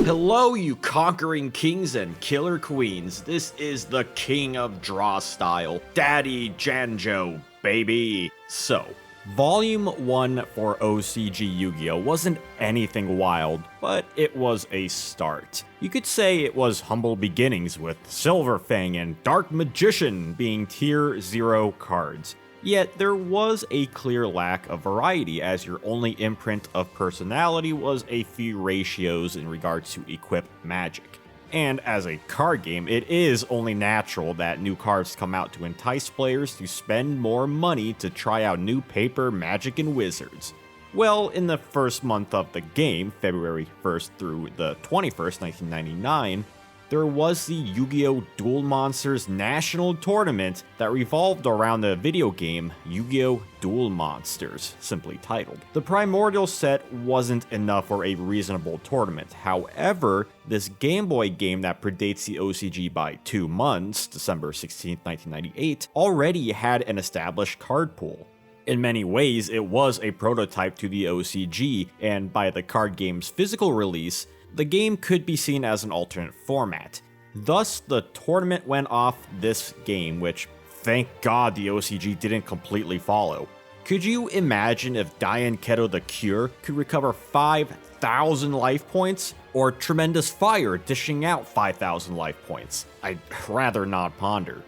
Hello, you conquering kings and killer queens. This is the king of draw style, Daddy Janjo, baby. So, Volume 1 for OCG Yu-Gi-Oh! Wasn't anything wild, but it was a start. You could say it was humble beginnings with Silver Fang and Dark Magician being Tier 0 cards. Yet there was a clear lack of variety, as your only imprint of personality was a few ratios in regards to equip magic. And as a card game, it is only natural that new cards come out to entice players to spend more money to try out new paper, magic, and wizards. Well, in the first month of the game, February 1st through the 21st, 1999, there was the Yu-Gi-Oh! Duel Monsters National Tournament that revolved around the video game Yu-Gi-Oh! Duel Monsters, simply titled. The primordial set wasn't enough for a reasonable tournament. However, this Game Boy game that predates the OCG by 2 months, December 16, 1998, already had an established card pool. In many ways, it was a prototype to the OCG, and by the card game's physical release, the game could be seen as an alternate format. Thus, the tournament went off this game, which, thank God, the OCG didn't completely follow. Could you imagine if Diane Keto the Cure could recover 5,000 life points? Or Tremendous Fire dishing out 5,000 life points? I'd rather not ponder.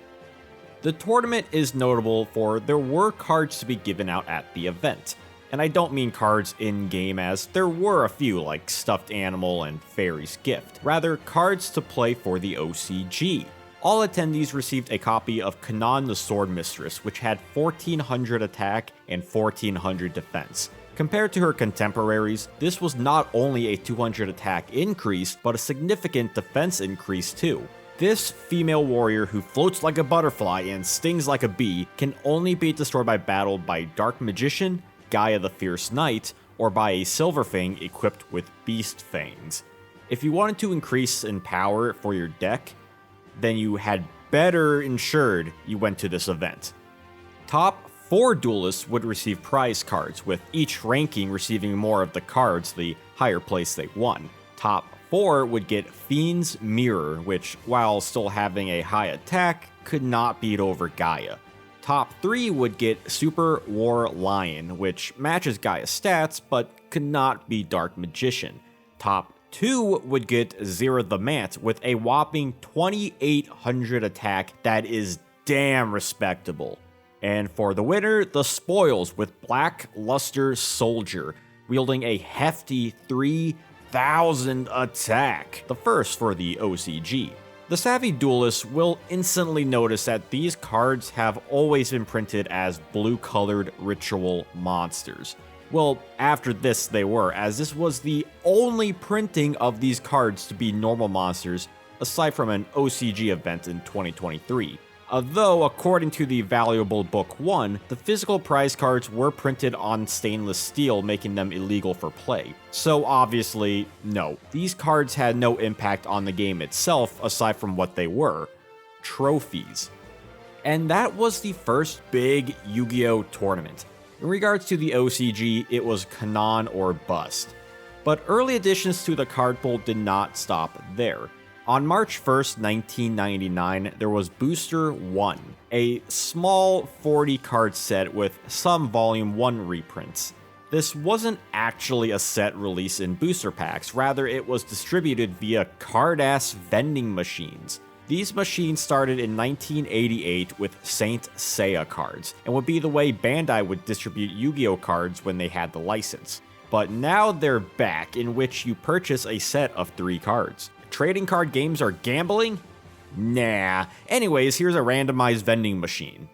The tournament is notable for there were cards to be given out at the event. And I don't mean cards in-game, as there were a few like Stuffed Animal and Fairy's Gift. Rather, cards to play for the OCG. All attendees received a copy of Kanan the Sword Mistress, which had 1400 attack and 1400 defense. Compared to her contemporaries, this was not only a 200 attack increase, but a significant defense increase too. This female warrior who floats like a butterfly and stings like a bee can only be destroyed by battle by Dark Magician, Gaia the Fierce Knight, or by a Silver Fang equipped with Beast Fangs. If you wanted to increase in power for your deck, then you had better ensured you went to this event. Top 4 duelists would receive prize cards, with each ranking receiving more of the cards the higher place they won. Top 4 would get Fiend's Mirror, which, while still having a high attack, could not beat over Gaia. Top 3 would get Super War Lion, which matches Gaia's stats, but could not be Dark Magician. Top 2 would get Zera the Mant, with a whopping 2800 attack that is damn respectable. And for the winner, the Spoils, with Black Luster Soldier, wielding a hefty 3000 attack, the first for the OCG. The savvy duelists will instantly notice that these cards have always been printed as blue-colored ritual monsters. Well, after this they were, as this was the only printing of these cards to be normal monsters, aside from an OCG event in 2023. Although, according to the valuable Book 1, the physical prize cards were printed on stainless steel, making them illegal for play. So obviously, no, these cards had no impact on the game itself aside from what they were: trophies. And that was the first big Yu-Gi-Oh! Tournament. In regards to the OCG, it was Kanan or bust. But early additions to the card pool did not stop there. On March 1st, 1999, there was Booster 1, a small 40 card set with some Volume 1 reprints. This wasn't actually a set released in booster packs, rather it was distributed via card-ass vending machines. These machines started in 1988 with Saint Seiya cards, and would be the way Bandai would distribute Yu-Gi-Oh! Cards when they had the license. But now they're back, in which you purchase a set of 3 cards. Trading card games are gambling? Nah. Anyways, here's a randomized vending machine.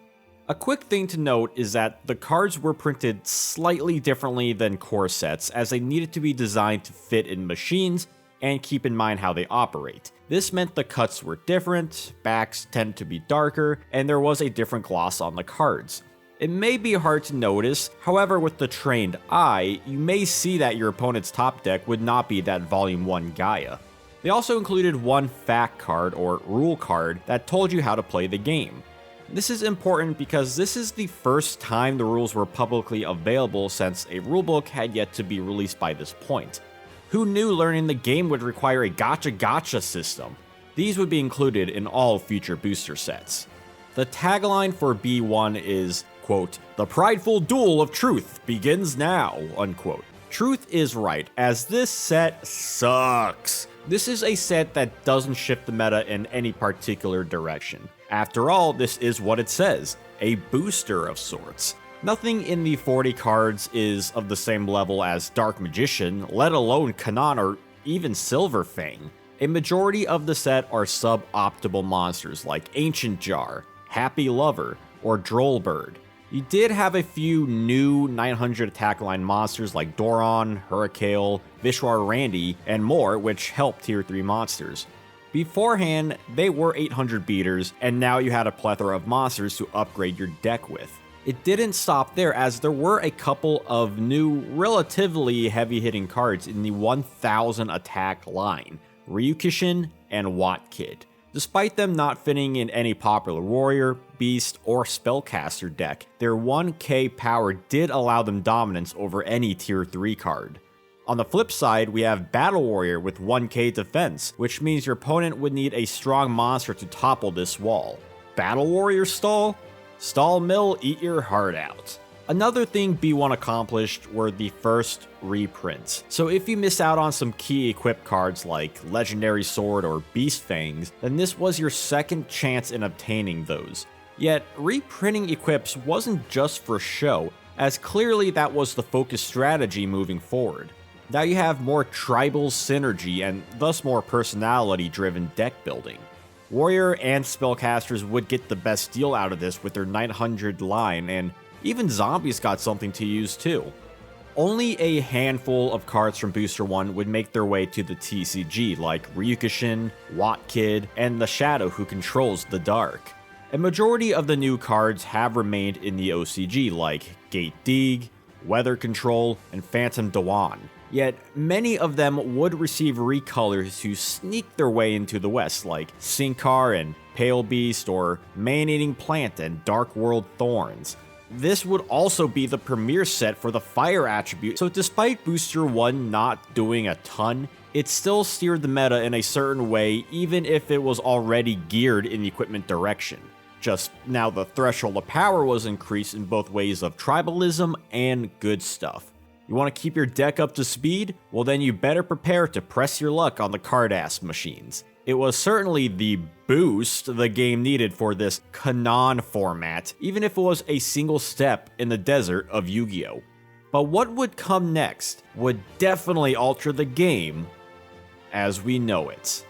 A quick thing to note is that the cards were printed slightly differently than core sets, as they needed to be designed to fit in machines and keep in mind how they operate. This meant the cuts were different, backs tend to be darker, and there was a different gloss on the cards. It may be hard to notice, however, with the trained eye, you may see that your opponent's top deck would not be that Volume 1 Gaia. They also included one fact card or rule card that told you how to play the game. This is important because this is the first time the rules were publicly available since a rulebook had yet to be released by this point. Who knew learning the game would require a gacha system? These would be included in all future booster sets. The tagline for B1 is, quote, "The prideful duel of truth begins now," unquote. Truth is right, as this set sucks. This is a set that doesn't shift the meta in any particular direction. After all, this is what it says, a booster of sorts. Nothing in the 40 cards is of the same level as Dark Magician, let alone Kanan or even Silver Fang. A majority of the set are suboptimal monsters like Ancient Jar, Happy Lover, or Drollbird. You did have a few new 900 attack line monsters like Doron, Hurricane, Vishwar Randy, and more, which helped tier 3 monsters. Beforehand, they were 800 beaters, and now you had a plethora of monsters to upgrade your deck with. It didn't stop there, as there were a couple of new, relatively heavy-hitting cards in the 1000 attack line, Ryukishin and Watt Kid. Despite them not fitting in any popular warrior, beast, or spellcaster deck, their 1k power did allow them dominance over any tier 3 card. On the flip side, we have Battle Warrior with 1k defense, which means your opponent would need a strong monster to topple this wall. Battle Warrior stall? Stall mill, eat your heart out. Another thing B1 accomplished were the first reprints. So if you miss out on some key equip cards like Legendary Sword or Beast Fangs, then this was your second chance in obtaining those. Yet, reprinting equips wasn't just for show, as clearly that was the focus strategy moving forward. Now you have more tribal synergy and thus more personality-driven deck building. Warrior and spellcasters would get the best deal out of this with their 900 line, and even zombies got something to use too. Only a handful of cards from Booster 1 would make their way to the TCG, like Ryukishin, Watt Kid, and the Shadow who controls the dark. A majority of the new cards have remained in the OCG, like Gate Deeg, Weather Control, and Phantom Dawan. Yet, many of them would receive recolors to sneak their way into the West, like Sinkar and Pale Beast, or Man-Eating Plant and Dark World Thorns. This would also be the premier set for the Fire attribute, so despite Booster 1 not doing a ton, it still steered the meta in a certain way even if it was already geared in the equipment direction. Just now the threshold of power was increased in both ways of tribalism and good stuff. You want to keep your deck up to speed? Well then you better prepare to press your luck on the card-ass machines. It was certainly the boost the game needed for this Kanan format, even if it was a single step in the desert of Yu-Gi-Oh! But what would come next would definitely alter the game as we know it.